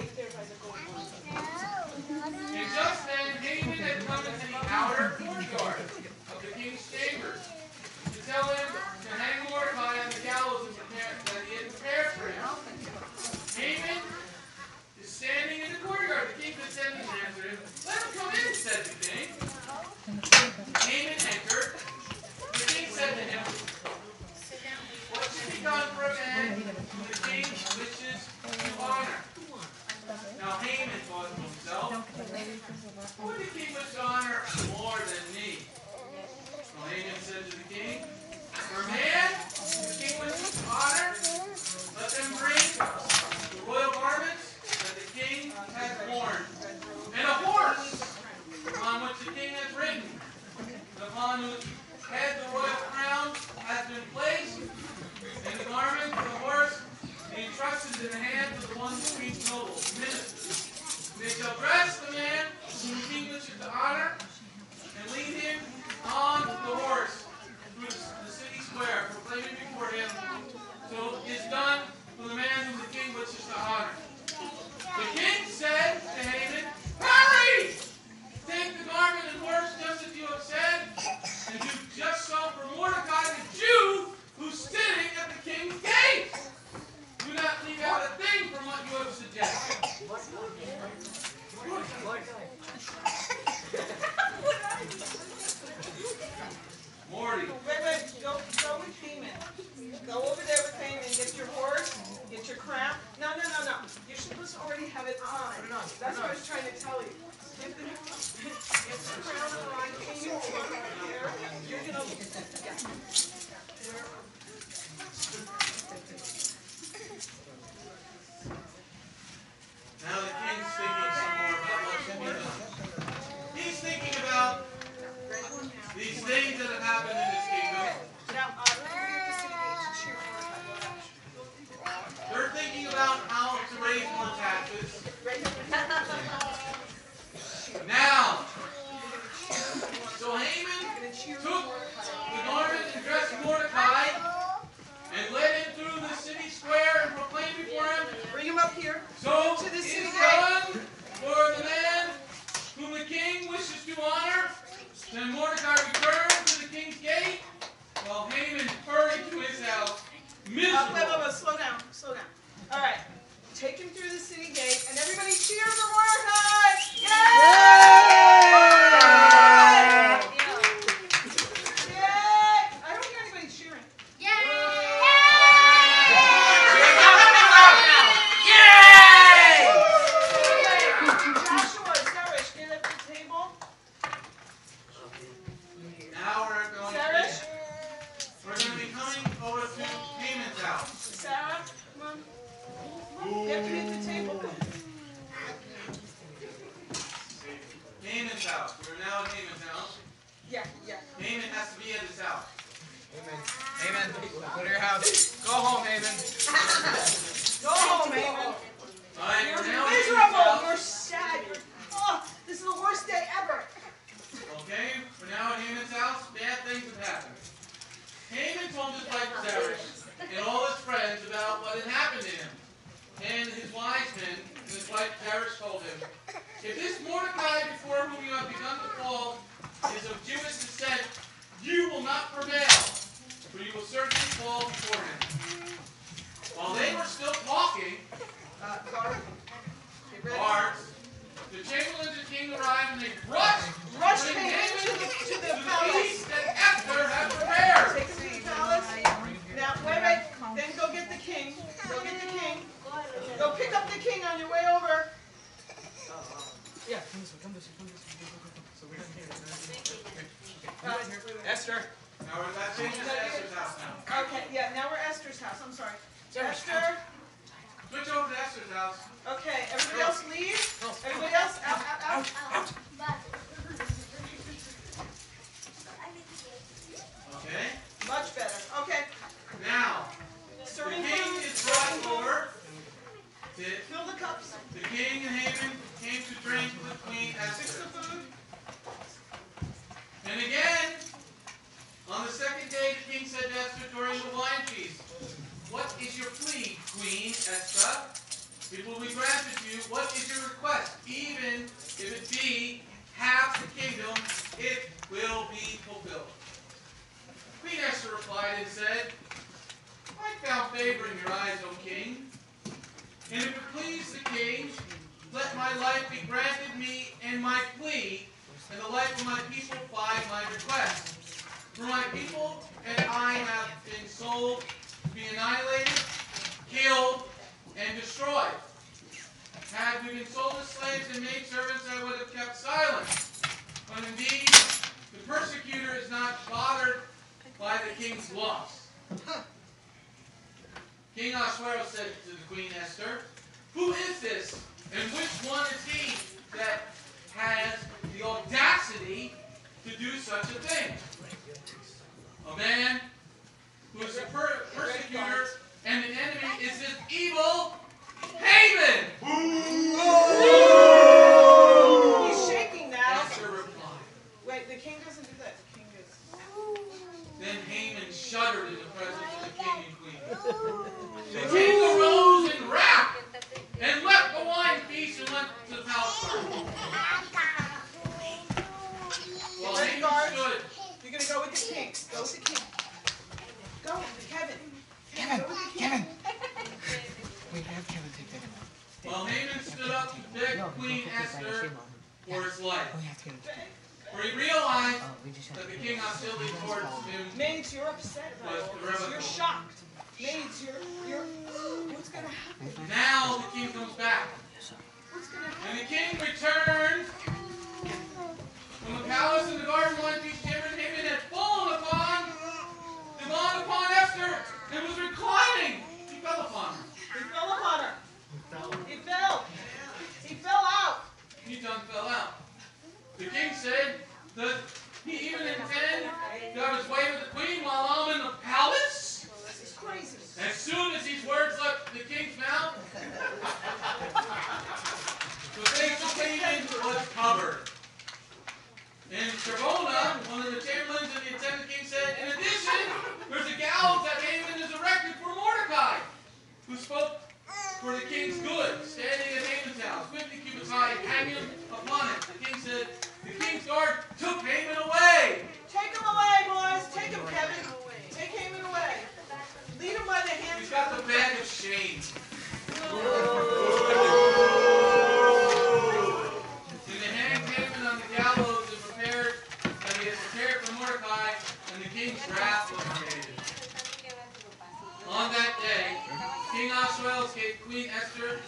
And just then Haman had come into the outer courtyard of the king's chambers to tell him to hang Mordechai on the gallows that he had prepared for him. Haman is standing in the courtyard. The king could send him and answer him. Let him come in, said the king. Haman entered. The king said to him, what should be done for a man whom the king wishes to honor? Now Haman thought to himself, who would the king wish to honor more than me? So Haman said to the king, for a man whom the king wishes to honor, let them bring the royal garments that the king has worn, and a horse on which the king has ridden, and upon whose head the royal crown has been placed, and the garment of the horse be entrusted in the hands of the one who treats nobles, ministers. They shall dress the man whom the king wishes to honor, and lead him on the horse through the city square, proclaiming before him, so is done for the man whom the king wishes to honor. The king said to Haman, hurry! Take the garment and horse just as you have said, and do just so for Mordechai the Jew who's sitting at the king's gate. Do not leave out a thing from what you have suggested. Morty. Wait, go with Haman. Go over there with Haman. Get your horse, get your crown. No. You're supposed to already have it on. That's what I was trying to tell you. Get the crown on. Haman's on here. You're going to... Yeah. Now the king's thinking some more about what should be done. He's thinking about these things that have happened in his kingdom. Now, get the city gates and cheer for They're thinking about how to raise more taxes. Now, so Haman took the garment and dressed Mordechai and led him through the city square and proclaimed before him, Bring him up here. so To the is city done Ahasuerus told him, if this Mordechai before whom you have begun to fall is of Jewish descent, you will not prevail, for you will certainly fall before him. While they were still talking, guards, the chamberlains and king arrived, and they rushed Haman to the feast that Esther had prepared. Take him to the palace. Now, wait. Then go get the king. Go pick up the king on your way over. Yeah, come this way. So we're here. Esther. Now we're at Esther's house now. Okay, yeah, now we're Esther's house. I'm sorry. Esther. Switch over to Esther's house. Okay, everybody else leave. Everybody else out. Okay. Much better. Okay. Now, Serving the king food. is brought over. Fill the cups. The king and Haman came to drink with Queen Fix Esther. the food. And again, on the second day, the king said to Esther during the wine feast, what is your plea, Queen Esther? It will be granted to you. What is your request? Even if it be half the kingdom, it will be fulfilled. Queen Esther replied and said, I found favor in your eyes, O king. And if it please the king, let my life be granted me and my plea, and the life of my people by my request. For my people and I have been sold to be annihilated, killed, and destroyed. Had we been sold as slaves and made servants, I would have kept silent. But indeed, the persecutor is not bothered by the king's loss. King Ahasuerus said to the Queen Esther, who is this, and which one is he that has the audacity to do such a thing? A man who is a persecutor and an enemy is this evil Haman. He's shaking now. Esther replied. Wait, the king doesn't do that. The king is. Then Haman shuddered in the presence of the king and queen. The king arose in wrath and left the wine feast and went to the palace garden. While Haman stood, You're going to go with the king. Go with the king. Go, Kevin. Go with the king. Kevin. Wait, have Kevin take that one. while Haman stood up to beg Queen Esther for his life. Oh, you have to get it. For he realized Oh, we just have that to the get king it. hostility towards him Maids, you're upset about was all this. irrevocable. You're shocked. Maids, you're. What's going to happen? Now the king comes back. What's going to happen? And the king returned from the palace and the garden wine feast chamber, and Haman had fallen upon Esther and was reclining. He fell upon her. He fell upon her. He fell. He fell out. He done fell out. The king said that he even intended to have his way with the queen while I'm in the palace. This is crazy. As soon as these words left the king's mouth, the face of Haman was covered. And Shavona, one of the chamberlains and the attendant king, said, in addition, there's a gallows that Haman has erected for Mordechai, who spoke for the king's good, standing at Haman's house, 50 cubits high, hanging upon it. The king said, the king's guard took Haman away. Take him away, boys. Take him, Kevin. Take Haman away. Lead him by the hand. He's got the bag of shame. And they hanged Haman on the gallows and prepared, that he had prepared for Mordecai, and the king's wrath was abated. On that day, King Ahasuerus gave Queen Esther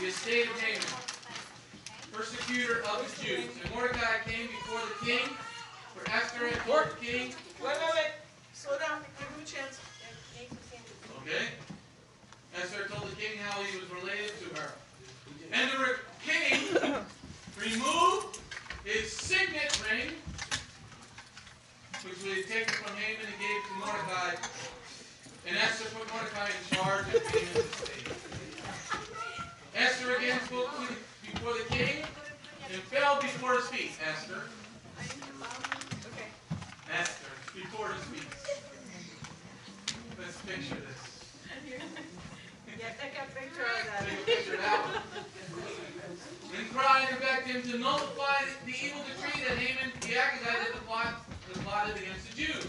the estate of Haman, persecutor of the Jews. And Mordecai came before the king, for Esther had told the king. Wait. Slow down. Give him a chance. Okay? Esther told the king how he was related to her. And the king removed his signet ring, which we had taken from Haman and gave to Mordecai. And Esther put Mordecai in charge of Haman's estate. Esther again spoke before the king and fell before his feet. Esther. Okay. Esther, before his feet. Let's picture this. Yeah, take a picture of that. Take a picture of that one. begged him to nullify the evil decree that Haman the Agagite had plotted against the Jews.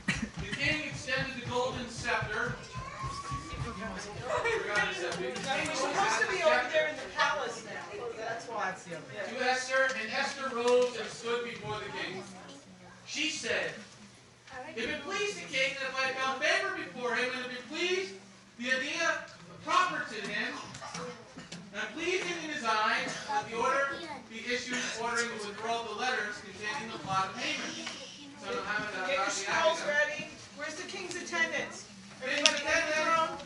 The king extended the golden scepter. We're supposed to be over there in the palace now. Oh, that's why. To Esther, and Esther rose and stood before the king. She said, "If it pleased the king that if I found favor before him, and if it pleased the idea proper to him, and pleasing in his eyes, that the order be issued ordering the withdrawal of the letters containing the plot of Haman, son of Haman, Get your scrolls ready. Where's the king's attendants? Everybody get thrown.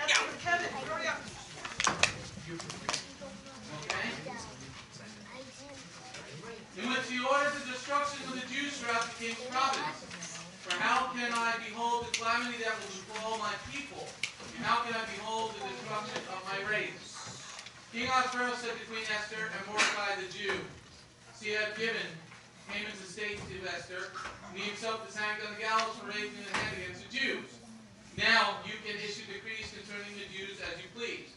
Esther and Kevin, hurry up. Okay? In which he ordered the destruction of the Jews throughout the king's province. For how can I behold the calamity that will befall my people? And how can I behold the destruction of my race? King Ahasuerus said to Queen Esther and Mordechai the Jew, "See, I have given Haman's estate to Esther, and he himself is hanged on the gallows for raising his hand against the Jews. Now you can issue decrees concerning the Jews as you please.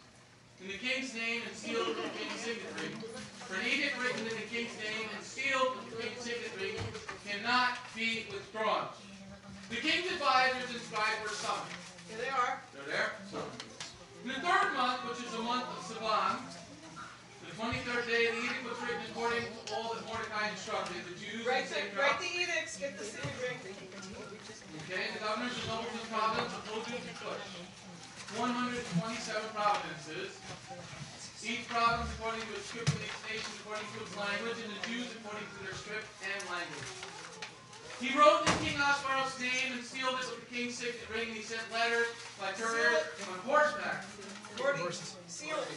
In the king's name and sealed with the king's signature. For an edict written in the king's name and sealed with the king's signature cannot be withdrawn." The king's advisors and scribes were summoned. Here they are. They're there. Summoned. In the third month, which is the month of Sivan, the 23rd day, the edict was written according to all that Mordechai instructed. The Jews Write the edicts. Get the signature. Okay, the governors and nobles of the province of Odu and Kush. 127 provinces. Each province according to its script and each nation according to its language, and the Jews according to their script and language. He wrote in King Ahasuerus' name and sealed it with the king's signet ring, and he sent letters by couriers on horseback. Horses. Seal it.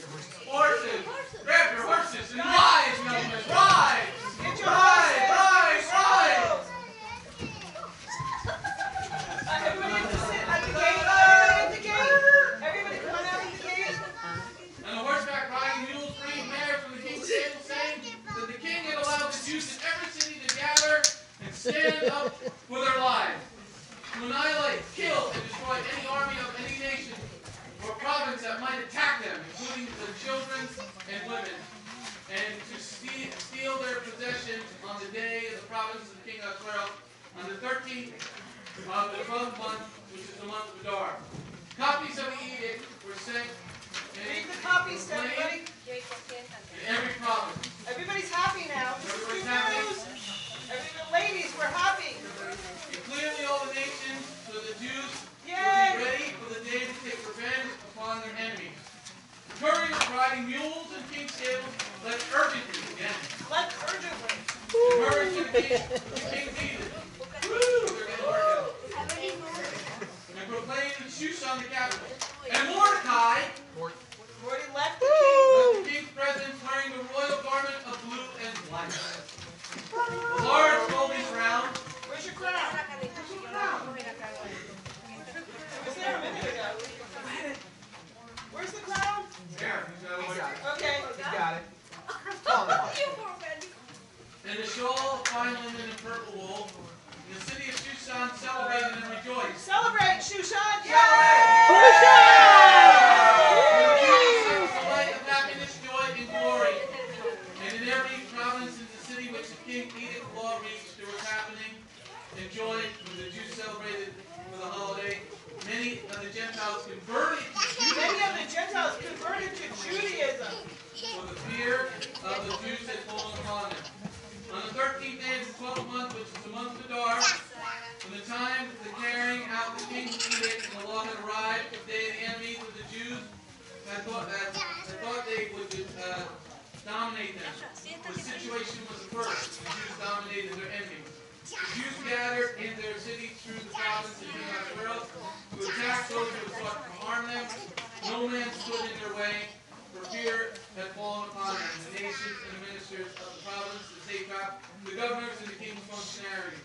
Horses! Grab your horses and ride, young men! Ride! Get your Ride! horses. Ride! Everybody have to sit at the gate. Everybody at the gate. Everybody come on out at the gate. And the horseback riding mules bringing mares from the king's stable, saying that the king had allowed the Jews in every city to gather and stand up for their lives, to annihilate, kill, and destroy any army of any nation or province that might attack them, including the children and women, and to steal their possessions on the day of the province of King Ahasuerus, on the 13th of the 12th month, which is the month of Adar. Copies of the edict were sent Read the copies to everybody. in every province. Everybody's happy now. This is good news. The ladies, we're happy. And clearly all the nations, so the Jews will Yay! be ready for the day to take revenge upon their enemies. Couriers riding mules and king's stables left urgently again. Let's urgently. Courage to the king needed. Woo! They're getting worked out. And proclaimed in Shushan the capital. And Mordechai Already left the king. the king's presence wearing the royal garment of blue and white. A large golden crown. Where's your crown? Where's your crown? It was there a minute ago. Where's the crown? There. Okay. He's got it. And the shawl of fine linen and purple wool. And the city of Shushan celebrated and rejoiced. Celebrate, Shushan! Yay! Delight of happiness, joy, and glory. And in every province in the city which the king edict law reached, there was happening and joy when the Jews celebrated for the holiday. Many of the Gentiles converted to Judaism. for the fear of the Jews had fallen upon them. On the 13th day of the 12th month, which is the month of Adar, from the time of the carrying out the king's edict and the law had arrived, the day the enemies of the Jews had thought they would dominate them. The situation was reversed. The Jews dominated their enemies. The Jews gathered in their cities through the province of King Ahasuerus to attack those who sought to harm them. No man stood in their way, for fear had fallen upon them. The nations and the ministers of the province, the satrap, the governors, and the king's functionaries,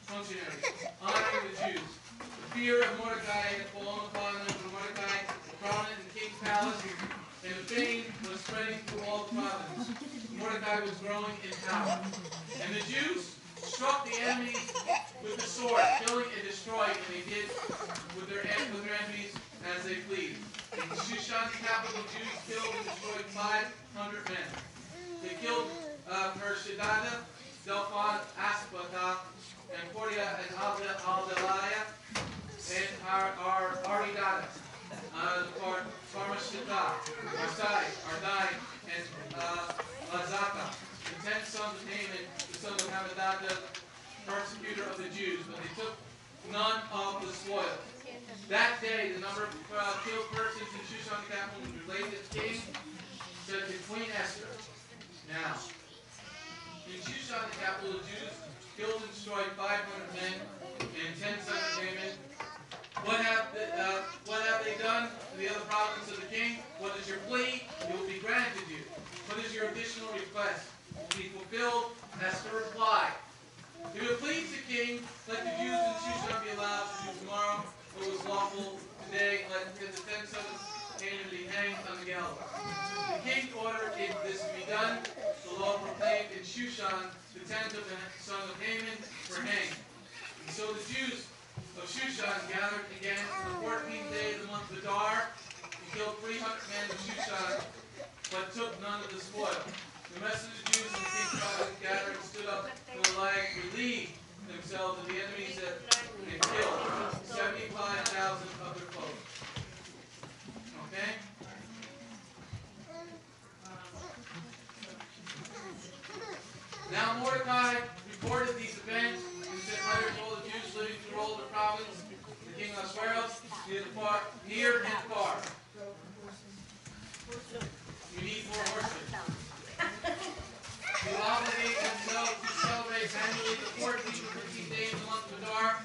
honoring the Jews. The fear of Mordechai had fallen upon them, for Mordechai, prominent in the king's palace, and the fame was spreading through all the province. Mordechai was growing in power. And the Jews struck the enemies with the sword, killing and destroying, and they did with their enemies as they pleased. In Shushan, the capital, the Jews killed and destroyed 500 men. The they killed Persia, Delphon, Aspatha, and Portia, and Aldeliah, and Aridata, Pharmashita, Arsai, Ardai, and Lazaka, the 10 sons of Haman, the son of Hammedatha, persecutor of the Jews, but they took none of the spoil. That day, the number of killed persons in Shushan the capital was related to the king, said to Queen Esther. Now, in Shushan the capital, the Jews killed and destroyed 500 men and 10 sons of Haman. What have they done to the other provinces of the king? What is your plea? It will be granted you. What is your additional request? It will be fulfilled. Esther replied, if it please the king, let the Jews in Shushan be allowed to do tomorrow what was lawful today. Let the 10 sons of Haman be hanged on the gallows. The king ordered this to be done. The law proclaimed in Shushan, the 10 of the sons of Haman were hanged. And so the Jews of Shushan gathered again on the 14th day of the month of Adar and killed 300 men of Shushan, but took none of the spoil. The rest of the Jews in the king's province gathered and stood up for the lag, relieved themselves of the enemies that they killed 75,000 of their foes. Okay? Now Mordechai reported these events and sent letters to all the Jews living through all the province, the King Ahasuerus, near and far. You need more horsemen. To obligate themselves to celebrate annually the 14th and 15th days of the month of Adar,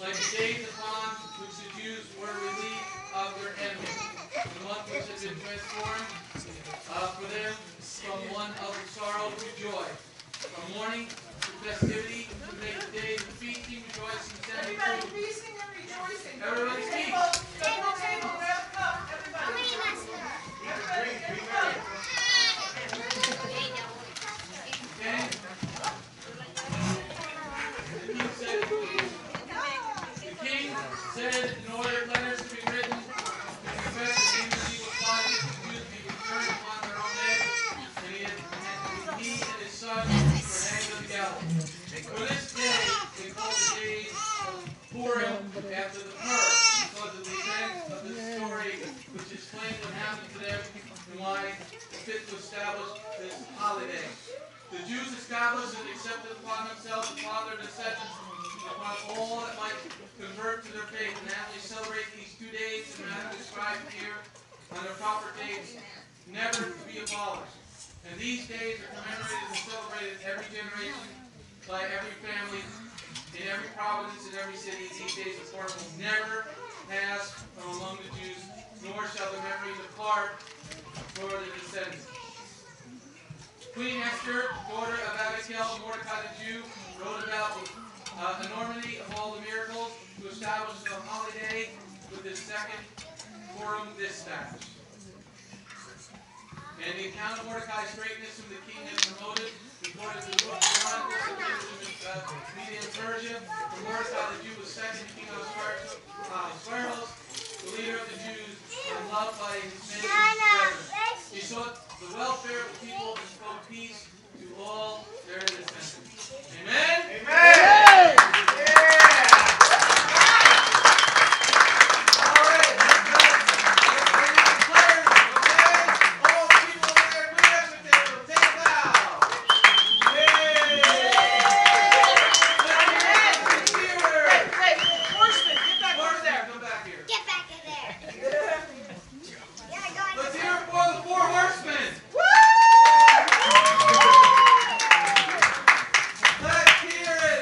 like the days upon which the Jews were relieved of their enemies, the month which had been transformed for them from one of sorrow to joy, from mourning to festivity, to make the days of feasting, rejoicing, standing Everybody food. feasting and rejoicing. Everybody speak. Table, grab a cup. Everybody. Everybody, get a cup. Okay? The king said in order letters to be written to confess the enmity was plotted to the Jews be returned upon their own heads, and he and his son were hanged on the gallows. For this day they call the days of Purim after the Pur, because of the events of this story which explains what happened to them and why it's fit to establish this holiday. The Jews established and accepted upon themselves upon their descendants, upon all that might convert to their faith, and annually celebrate these 2 days in the manner described here on their proper dates, never to be abolished. And these days are commemorated and celebrated every generation by every family, in every province, in every city. These days of Purim will never pass from among the Jews, nor shall the memory depart for the descendants. Queen Esther, daughter of Abigail, Mordechai the Jew, wrote about the enormity of all the miracles to establish the holiday with the second Purim dispatch. And the account of Mordechai's greatness whom the king had promoted, recorded in the book of Chronicles of Media and Persia, for Mordechai the Jew was second to King Ahasuerus, the leader of the Jews, and loved by his many brethren. He sought the welfare of the people and spoke peace to all their descendants. Amen? Amen! Let's hear it!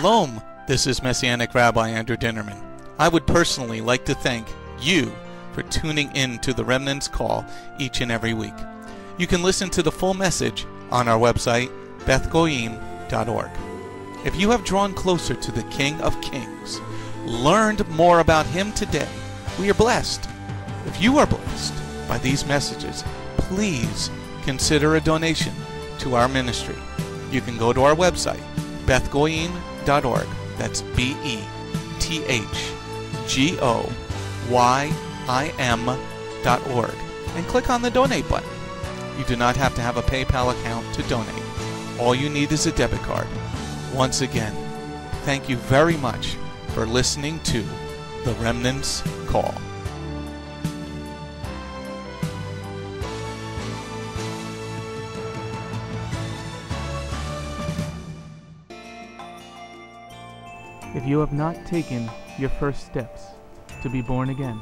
Shalom, this is Messianic Rabbi Andrew Dinnerman. I would personally like to thank you for tuning in to the Remnant's Call each and every week. You can listen to the full message on our website, bethgoyim.org. If you have drawn closer to the King of Kings, learned more about Him today, we are blessed. If you are blessed by these messages, please consider a donation to our ministry. You can go to our website, bethgoyim.org. That's BETHGOYIM.org, and click on the donate button. You do not have to have a PayPal account to donate. All you need is a debit card. Once again, thank you very much for listening to The Remnant's Call. If you have not taken your first steps to be born again,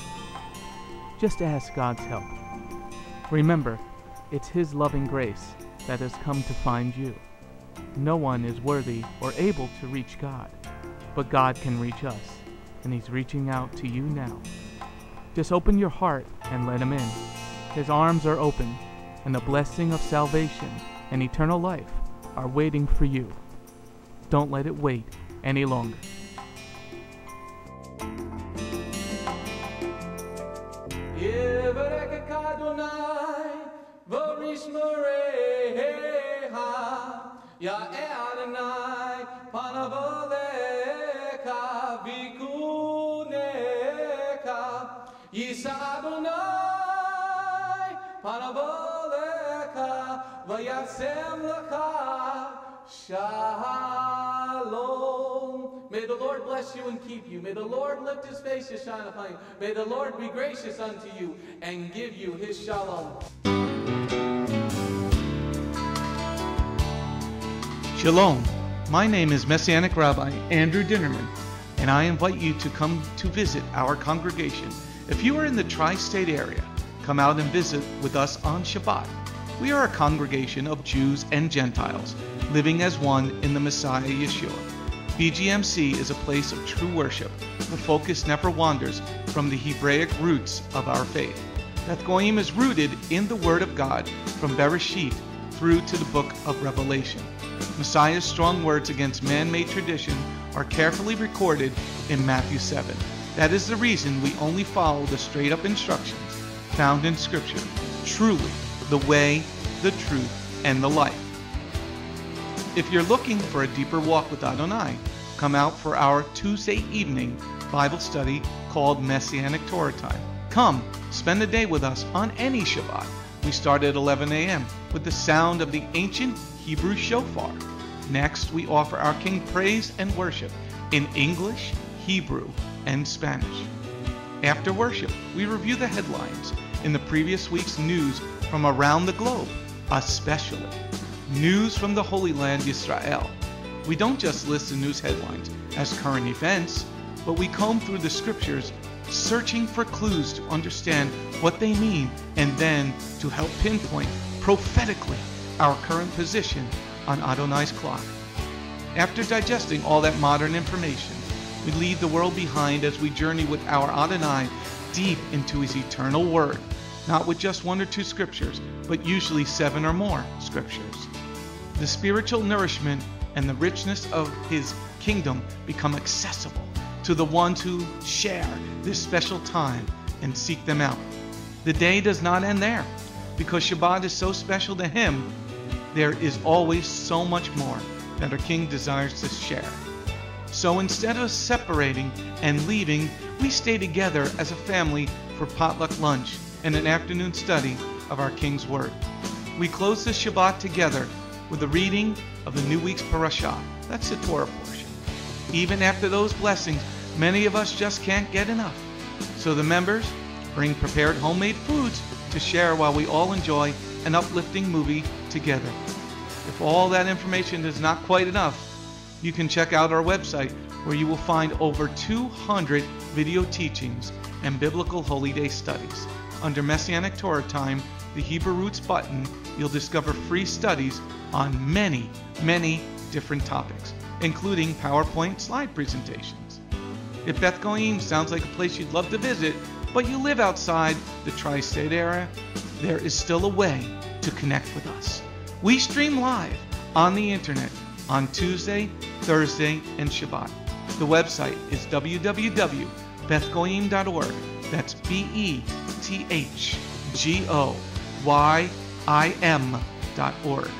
just ask God's help. Remember, it's His loving grace that has come to find you. No one is worthy or able to reach God, but God can reach us, and He's reaching out to you now. Just open your heart and let Him in. His arms are open, and the blessing of salvation and eternal life are waiting for you. Don't let it wait any longer. Ya Adonai, panavoleka, vikuneka, Yisa Adonai, panavoleka, vayasem lecha, shalom. May the Lord bless you and keep you. May the Lord lift His face to shine upon you. May the Lord be gracious unto you and give you His shalom. Shalom, my name is Messianic Rabbi Andrew Dinnerman, and I invite you to come to visit our congregation. If you are in the tri-state area, come out and visit with us on Shabbat. We are a congregation of Jews and Gentiles, living as one in the Messiah Yeshua. BGMC is a place of true worship. The focus never wanders from the Hebraic roots of our faith. Beth Goyim is rooted in the Word of God from Bereshit through to the book of Revelation. Messiah's strong words against man-made tradition are carefully recorded in Matthew 7. That is the reason we only follow the straight-up instructions found in Scripture, truly the way, the truth, and the life. If you're looking for a deeper walk with Adonai, come out for our Tuesday evening Bible study called Messianic Torah Time. Come, spend the day with us on any Shabbat. We start at 11 a.m. with the sound of the ancient Hebrew shofar. Next, we offer our King praise and worship in English, Hebrew, and Spanish. After worship, we review the headlines in the previous week's news from around the globe, especially news from the Holy Land, Israel. We don't just list the news headlines as current events, but we comb through the scriptures, searching for clues to understand what they mean and then to help pinpoint prophetically our current position on Adonai's clock. After digesting all that modern information, we leave the world behind as we journey with our Adonai deep into His eternal Word, not with just one or two scriptures, but usually 7 or more scriptures. The spiritual nourishment and the richness of His kingdom become accessible to the ones who share this special time and seek them out. The day does not end there. Because Shabbat is so special to Him, there is always so much more that our King desires to share. So instead of separating and leaving, we stay together as a family for potluck lunch and an afternoon study of our King's Word. We close the Shabbat together with the reading of the new week's parashah. That's the Torah portion. Even after those blessings, many of us just can't get enough. So the members bring prepared homemade foods to share while we all enjoy an uplifting movie together. If all that information is not quite enough, you can check out our website where you will find over 200 video teachings and biblical holy day studies. Under Messianic Torah Time, the Hebrew Roots button, you'll discover free studies on many, many different topics. including PowerPoint slide presentations. If Beth Goyim sounds like a place you'd love to visit, but you live outside the tri-state area, there is still a way to connect with us. We stream live on the internet on Tuesday, Thursday, and Shabbat. The website is www.bethgoyim.org. That's BETHGOYIM.org.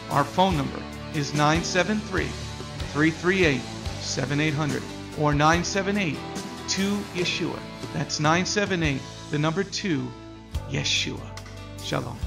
Our phone number is 973-338-7800 or 978-2-YESHUA. That's 978, the number 2, Yeshua. Shalom.